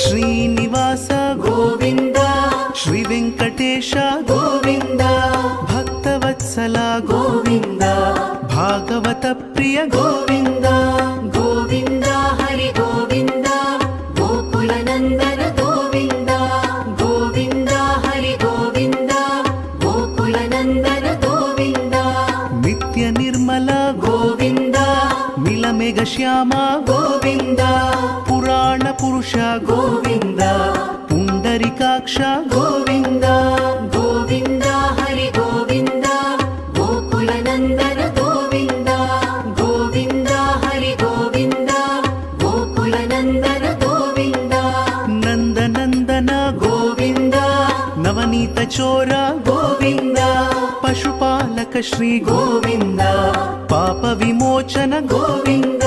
ಶ್ರೀನಿವಾಸ ಗೋವಿಂದ ಶ್ರೀ ವೆಂಕಟೇಶ ಗೋವಿಂದ ಭಕ್ತವತ್ಸಲ ಗೋವಿಂದ ಭಾಗವತ ಪ್ರಿಯ ಗೋವಿಂದ ಗೋವಿಂದ ಹರಿ ಗೋವಿಂದ ಗೋಕುಲ ನಂದನ ಗೋವಿಂದ ಗೋವಿಂದ ಹರಿ ಗೋವಿಂದ ಗೋಕುಲ ನಂದನ ಗೋವಿಂದ ನಿತ್ಯ ನಿರ್ಮಲ ಗೋವಿಂದ ನೀಲಮೇಘ ಶ್ಯಾಮ ಗೋವಿಂದ ಪುರಾಣ ಪುರುಷ ಗೋವಿಂದ ಪುಂಡರಿಕಾಕ್ಷ ಗೋವಿಂದ ಗೋವಿಂದ ಹರಿ ಗೋವಿಂದ ಗೋಕುಲ ನಂದನ ಗೋವಿಂದ ಗೋವಿಂದ ಹರಿ ಗೋವಿಂದ ಗೋಕುಲ ನಂದನ ಗೋವಿಂದ ನಂದನಂದನ ಗೋವಿಂದ ನವನೀತ ಚೋರ ಗೋವಿಂದ ಪಶುಪಾಲಕ ಶ್ರೀ ಗೋವಿಂದ ಪಾಪ ವಿಮೋಚನ ಗೋವಿಂದ